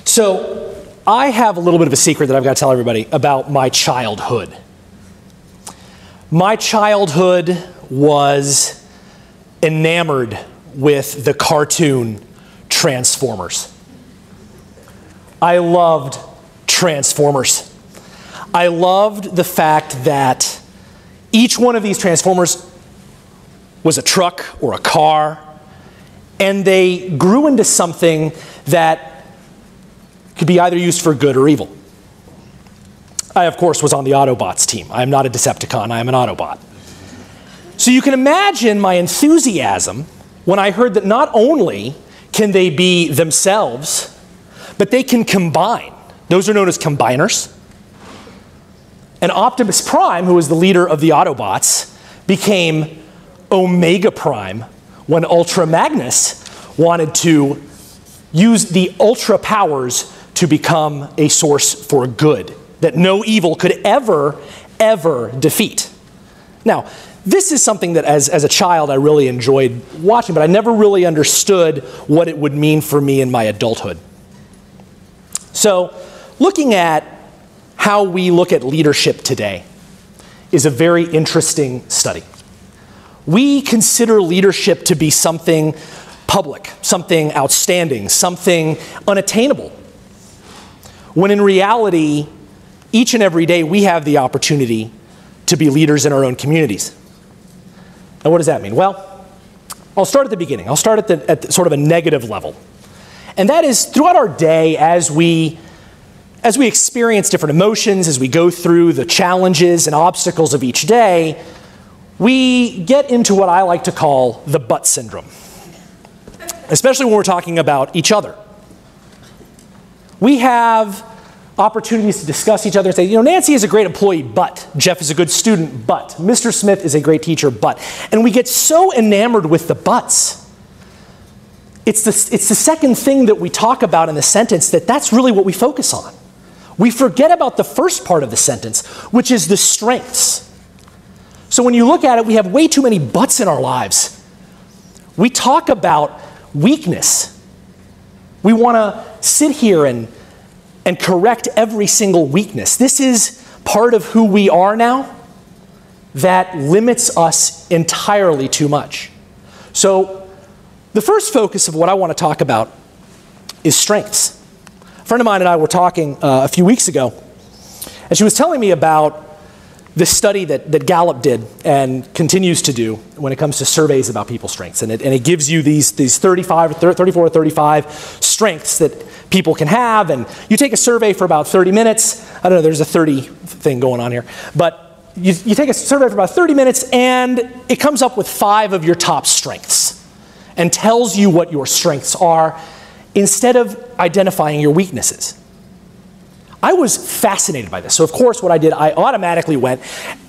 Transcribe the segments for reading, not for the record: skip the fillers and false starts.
So I have a little bit of a secret that I've got to tell everybody about my childhood. My childhood was enamored with the cartoon Transformers. I loved Transformers. I loved the fact that each one of these Transformers was a truck or a car, and they grew into something that could be either used for good or evil. I, of course, was on the Autobots team. I am not a Decepticon, I am an Autobot. So you can imagine my enthusiasm when I heard that not only can they be themselves, but they can combine. Those are known as combiners. And Optimus Prime, who was the leader of the Autobots, became Omega Prime when Ultra Magnus wanted to use the Ultra powers to become a source for good that no evil could ever defeat. Now, this is something that as a child I really enjoyed watching, but I never really understood what it would mean for me in my adulthood. So, looking at how we look at leadership today is a very interesting study. We consider leadership to be something public, something outstanding, something unattainable, when in reality, each and every day we have the opportunity to be leaders in our own communities. And what does that mean? Well, I'll start at the beginning. I'll start at sort of a negative level. And that is throughout our day as we experience different emotions, as we go through the challenges and obstacles of each day, we get into what I like to call the butt syndrome, especially when we're talking about each other. We have opportunities to discuss each other and say, you know, Nancy is a great employee, but Jeff is a good student, but Mr. Smith is a great teacher, but. And we get so enamored with the buts. It's the second thing that we talk about in the sentence that's really what we focus on. We forget about the first part of the sentence, which is the strengths. So when you look at it, we have way too many buts in our lives. We talk about weakness. We want to sit here and correct every single weakness. This is part of who we are now that limits us entirely too much. So the first focus of what I want to talk about is strengths. A friend of mine and I were talking a few weeks ago, and she was telling me about this study that Gallup did and continues to do when it comes to surveys about people's strengths. And it gives you these 34 or 35 strengths that people can have. And you take a survey for about 30 minutes. I don't know, there's a 30 thing going on here. But you take a survey for about 30 minutes and it comes up with 5 of your top strengths and tells you what your strengths are instead of identifying your weaknesses. I was fascinated by this. So of course what I did, I automatically went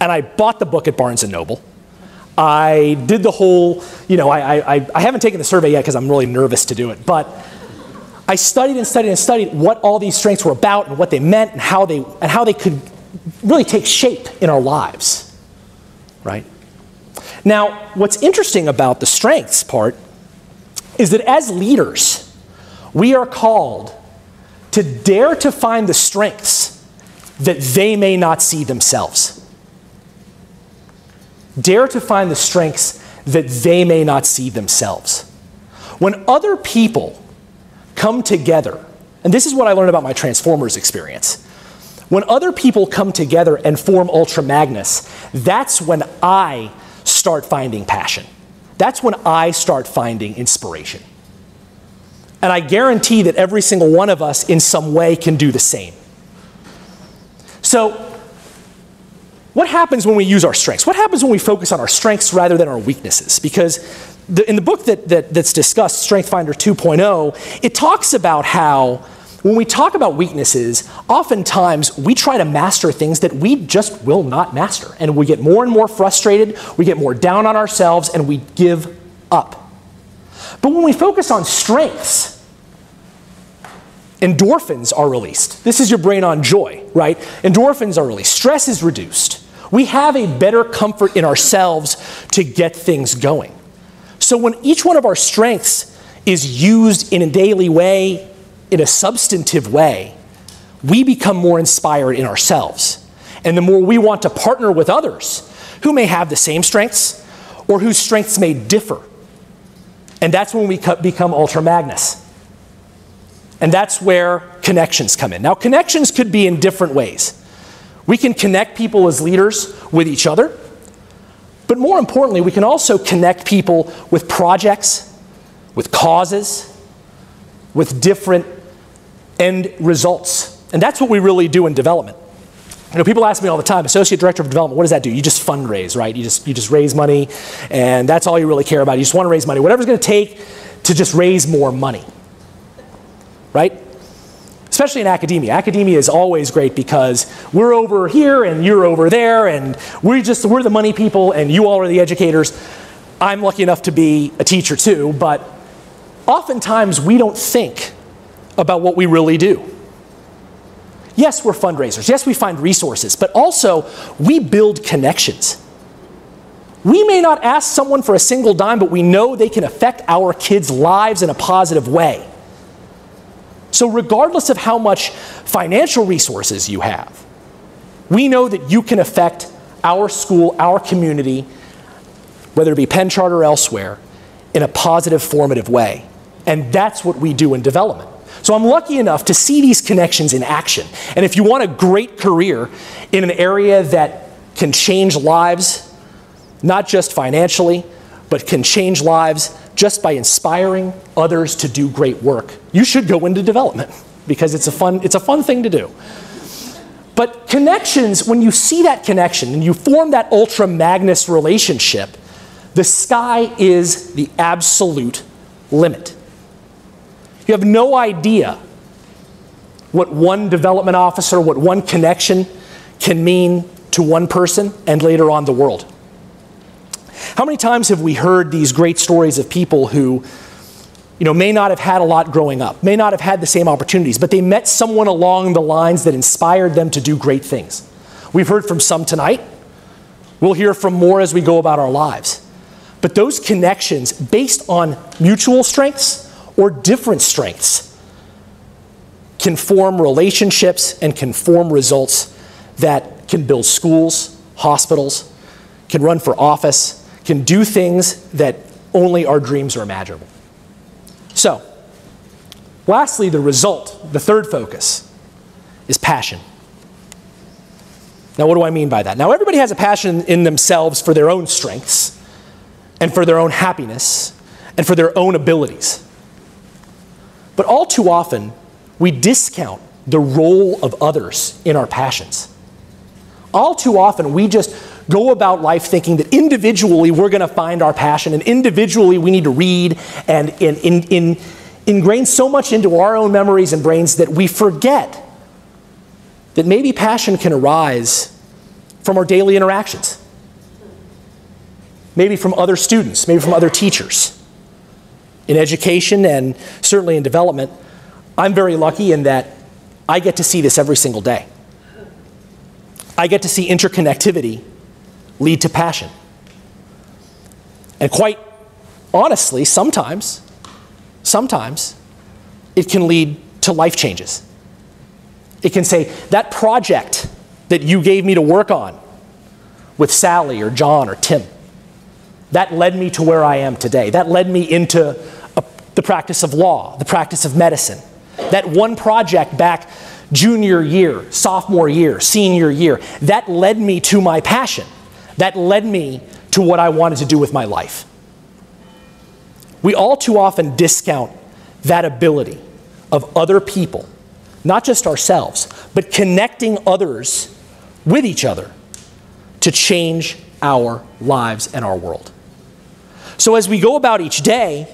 and I bought the book at Barnes & Noble. I did the whole, you know, I haven't taken the survey yet because I'm really nervous to do it, but I studied and studied and studied what all these strengths were about and what they meant and how they could really take shape in our lives, right? Now, what's interesting about the strengths part is that as leaders, we are called to dare to find the strengths that they may not see themselves. Dare to find the strengths that they may not see themselves. When other people come together, and this is what I learned about my Transformers experience, when other people come together and form Ultra Magnus, that's when I start finding passion. That's when I start finding inspiration. And I guarantee that every single one of us in some way can do the same. So, what happens when we use our strengths? What happens when we focus on our strengths rather than our weaknesses? Because in the book that's discussed, Strength Finder 2.0, it talks about how when we talk about weaknesses, oftentimes we try to master things that we just will not master. And we get more and more frustrated, we get more down on ourselves, and we give up. But when we focus on strengths, endorphins are released. This is your brain on joy, right? Endorphins are released. Stress is reduced. We have a better comfort in ourselves to get things going. So when each one of our strengths is used in a daily way, in a substantive way, we become more inspired in ourselves. And the more we want to partner with others who may have the same strengths or whose strengths may differ. And that's when we become ultra magnus. And that's where connections come in. Now, connections could be in different ways. We can connect people as leaders with each other, but more importantly, we can also connect people with projects, with causes, with different end results. And that's what we really do in development. You know, people ask me all the time, Associate Director of Development, what does that do? You just fundraise, right? You just raise money, and that's all you really care about. You just want to raise money. Whatever's going to take to just raise more money, right? Especially in academia. Academia is always great because we're over here and you're over there, and we're the money people and you all are the educators. I'm lucky enough to be a teacher too, but oftentimes we don't think about what we really do. Yes, we're fundraisers. Yes, we find resources, but also we build connections. We may not ask someone for a single dime, but we know they can affect our kids' lives in a positive way. So regardless of how much financial resources you have, we know that you can affect our school, our community, whether it be Penn Charter or elsewhere, in a positive, formative way. And that's what we do in development. So I'm lucky enough to see these connections in action. And if you want a great career in an area that can change lives, not just financially, but can change lives just by inspiring others to do great work, you should go into development because it's a fun thing to do. But connections, when you see that connection and you form that ultra magnus relationship, the sky is the absolute limit. You have no idea what one development officer, what one connection can mean to one person and later on the world. How many times have we heard these great stories of people who, may not have had a lot growing up, may not have had the same opportunities, but they met someone along the lines that inspired them to do great things. We've heard from some tonight. We'll hear from more as we go about our lives. But those connections, based on mutual strengths or different strengths, can form relationships and can form results that can build schools, hospitals, can run for office, can do things that only our dreams are imaginable. So, lastly, the result, the third focus, is passion. Now, what do I mean by that? Now, everybody has a passion in themselves for their own strengths and for their own happiness and for their own abilities. But all too often, we discount the role of others in our passions. All too often, we just go about life thinking that individually we're going to find our passion, and individually we need to read and ingrain so much into our own memories and brains that we forget that maybe passion can arise from our daily interactions. Maybe from other students, maybe from other teachers. In education and certainly in development, I'm very lucky in that I get to see this every single day. I get to see interconnectivity lead to passion. And quite honestly, sometimes it can lead to life changes. It can say, that project that you gave me to work on with Sally or John or Tim, that led me to where I am today. That led me into the practice of law, the practice of medicine. That one project back junior year, sophomore year, senior year, that led me to my passion. That led me to what I wanted to do with my life. We all too often discount that ability of other people, not just ourselves, but connecting others with each other to change our lives and our world. So as we go about each day,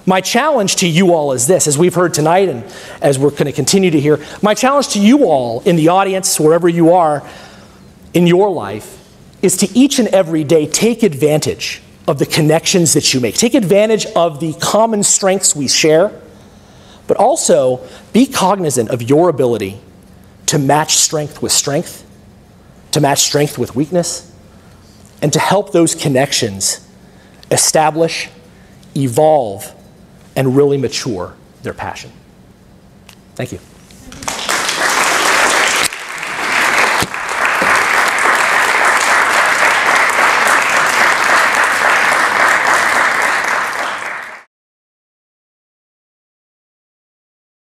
my challenge to you all is this, as we've heard tonight and as we're going to continue to hear, my challenge to you all in the audience, wherever you are in your life, is to each and every day take advantage of the connections that you make. Take advantage of the common strengths we share, but also be cognizant of your ability to match strength with strength, to match strength with weakness, and to help those connections establish, evolve, and really mature their passion. Thank you.